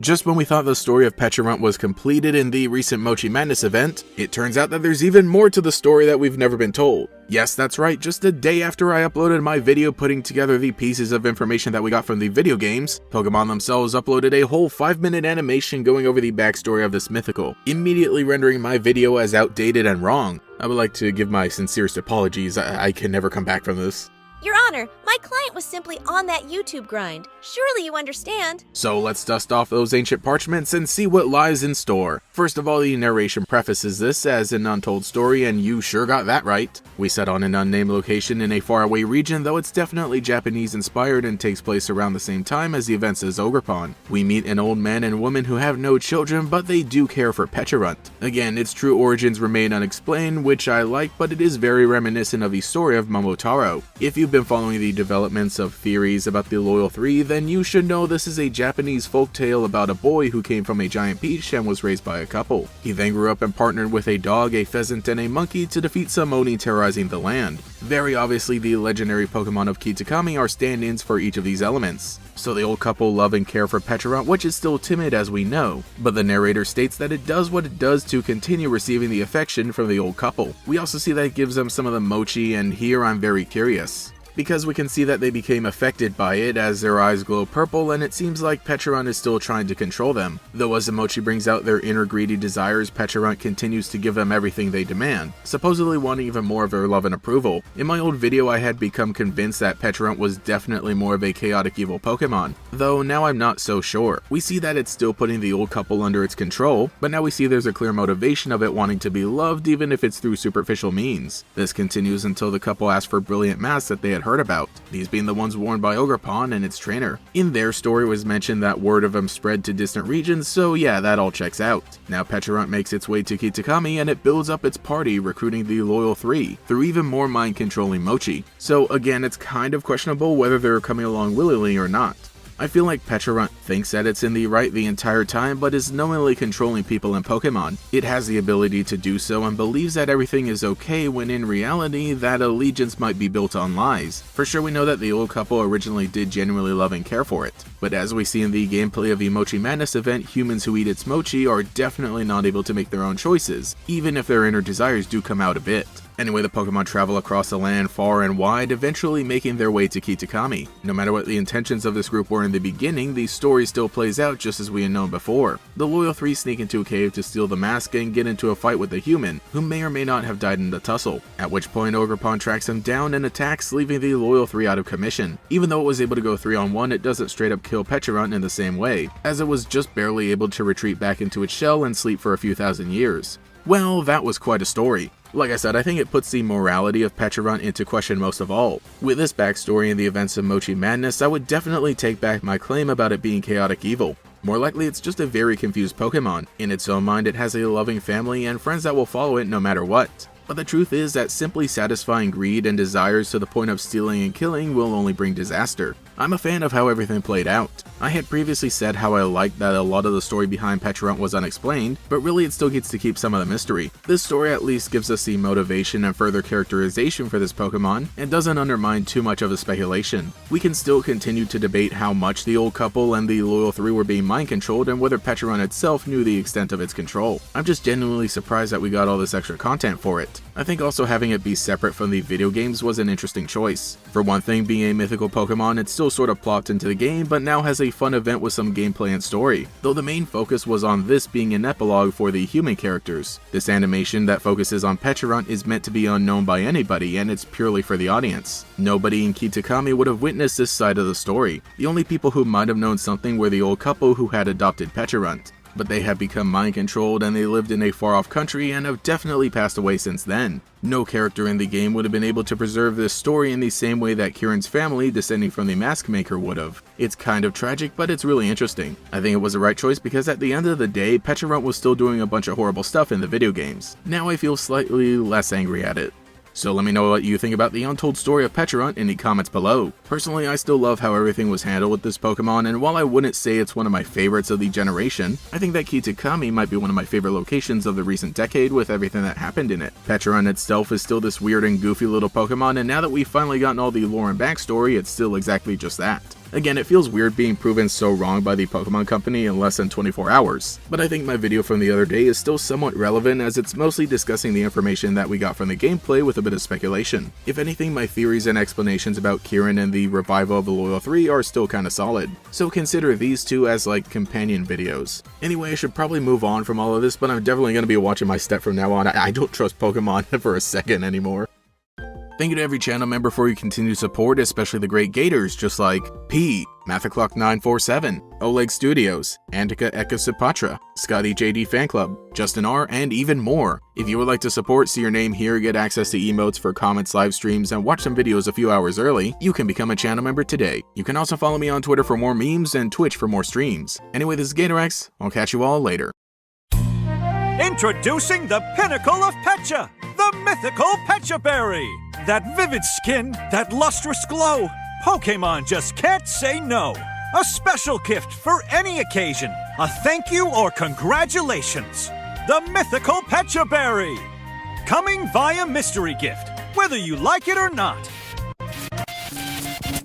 Just when we thought the story of Pecharunt was completed in the recent Mochi Madness event, it turns out that there's even more to the story that we've never been told. Yes, that's right, just a day after I uploaded my video putting together the pieces of information that we got from the video games, Pokemon themselves uploaded a whole 5-minute animation going over the backstory of this mythical, immediately rendering my video as outdated and wrong. I would like to give my sincerest apologies, I can never come back from this. Your Honor, my client was simply on that YouTube grind. Surely you understand. So let's dust off those ancient parchments and see what lies in store. First of all, the narration prefaces this as an untold story, and you sure got that right. We set on an unnamed location in a faraway region, though it's definitely Japanese inspired and takes place around the same time as the events as Ogerpon. We meet an old man and woman who have no children, but they do care for Pecharunt. Again, its true origins remain unexplained, which I like, but it is very reminiscent of the story of Momotaro. If you've been following the developments of theories about the Loyal Three, then you should know this is a Japanese folktale about a boy who came from a giant peach and was raised by a couple. He then grew up and partnered with a dog, a pheasant, and a monkey to defeat some Oni terrorizing the land. Very obviously, the legendary Pokemon of Kitakami are stand-ins for each of these elements. So the old couple love and care for Pecharunt, which is still timid as we know, but the narrator states that it does what it does to continue receiving the affection from the old couple. We also see that it gives them some of the mochi, and here I'm very curious, because we can see that they became affected by it as their eyes glow purple, and it seems like Pecharunt is still trying to control them. Though as the mochi brings out their inner greedy desires, Pecharunt continues to give them everything they demand, supposedly wanting even more of their love and approval. In my old video, I had become convinced that Pecharunt was definitely more of a chaotic evil Pokemon, though now I'm not so sure. We see that it's still putting the old couple under its control, but now we see there's a clear motivation of it wanting to be loved, even if it's through superficial means. This continues until the couple asks for brilliant masks that they had heard about, these being the ones worn by Ogerpon and its trainer. In their story it was mentioned that word of them spread to distant regions, so yeah, that all checks out. Now Pecharunt makes its way to Kitakami and it builds up its party, recruiting the Loyal Three through even more mind-controlling mochi. So again, it's kind of questionable whether they're coming along willingly or not. I feel like Pecharunt thinks that it's in the right the entire time, but is knowingly controlling people in Pokemon. It has the ability to do so and believes that everything is okay, when in reality, that allegiance might be built on lies. For sure, we know that the old couple originally did genuinely love and care for it, but as we see in the gameplay of the Mochi Madness event, humans who eat its mochi are definitely not able to make their own choices, even if their inner desires do come out a bit. Anyway, the Pokemon travel across the land far and wide, eventually making their way to Kitakami. No matter what the intentions of this group were in the beginning, the story still plays out just as we had known before. The Loyal Three sneak into a cave to steal the mask and get into a fight with a human, who may or may not have died in the tussle, at which point Ogerpon tracks him down and attacks, leaving the Loyal Three out of commission. Even though it was able to go 3-on-1, it doesn't straight up kill Pecharunt in the same way, as it was just barely able to retreat back into its shell and sleep for a few thousand years. Well, that was quite a story. Like I said, I think it puts the morality of Pecharunt into question most of all. With this backstory and the events of Mochi Madness, I would definitely take back my claim about it being chaotic evil. More likely, it's just a very confused Pokemon. In its own mind, it has a loving family and friends that will follow it no matter what. But the truth is that simply satisfying greed and desires to the point of stealing and killing will only bring disaster. I'm a fan of how everything played out. I had previously said how I liked that a lot of the story behind Pecharunt was unexplained, but really it still gets to keep some of the mystery. This story at least gives us the motivation and further characterization for this Pokemon, and doesn't undermine too much of the speculation. We can still continue to debate how much the old couple and the Loyal Three were being mind-controlled and whether Pecharunt itself knew the extent of its control. I'm just genuinely surprised that we got all this extra content for it. I think also having it be separate from the video games was an interesting choice. For one thing, being a mythical Pokemon, it's still sort of plopped into the game, but now has a fun event with some gameplay and story, though the main focus was on this being an epilogue for the human characters. This animation that focuses on Pecharunt is meant to be unknown by anybody, and it's purely for the audience. Nobody in Kitakami would have witnessed this side of the story. The only people who might have known something were the old couple who had adopted Pecharunt, but they have become mind-controlled and they lived in a far-off country and have definitely passed away since then. No character in the game would have been able to preserve this story in the same way that Kieran's family, descending from the mask maker, would have. It's kind of tragic, but it's really interesting. I think it was the right choice because at the end of the day, Pecharunt was still doing a bunch of horrible stuff in the video games. Now I feel slightly less angry at it. So let me know what you think about the untold story of Pecharunt in the comments below. Personally, I still love how everything was handled with this Pokemon, and while I wouldn't say it's one of my favorites of the generation, I think that Kitakami might be one of my favorite locations of the recent decade with everything that happened in it. Pecharunt itself is still this weird and goofy little Pokemon, and now that we've finally gotten all the lore and backstory, it's still exactly just that. Again, it feels weird being proven so wrong by the Pokemon Company in less than 24 hours, but I think my video from the other day is still somewhat relevant as it's mostly discussing the information that we got from the gameplay with a bit of speculation. If anything, my theories and explanations about Kieran and the revival of the Loyal 3 are still kinda solid, so consider these two as like companion videos. Anyway, I should probably move on from all of this, but I'm definitely gonna be watching my step from now on. I don't trust Pokemon for a second anymore. Thank you to every channel member for your continued support, especially the great Gators, just like P, Mathaclock947, Oleg Studios, Antika Ekasipatra, Scotty JD Fan Club, Justin R, and even more. If you would like to support, see your name here, get access to emotes for comments, live streams, and watch some videos a few hours early, you can become a channel member today. You can also follow me on Twitter for more memes and Twitch for more streams. Anyway, this is GatorX, I'll catch you all later. Introducing the pinnacle of Pecha, the mythical Pecha Berry. That vivid skin, that lustrous glow. Pokémon just can't say no. A special gift for any occasion. A thank you or congratulations. The mythical Pecha Berry. Coming via mystery gift, whether you like it or not.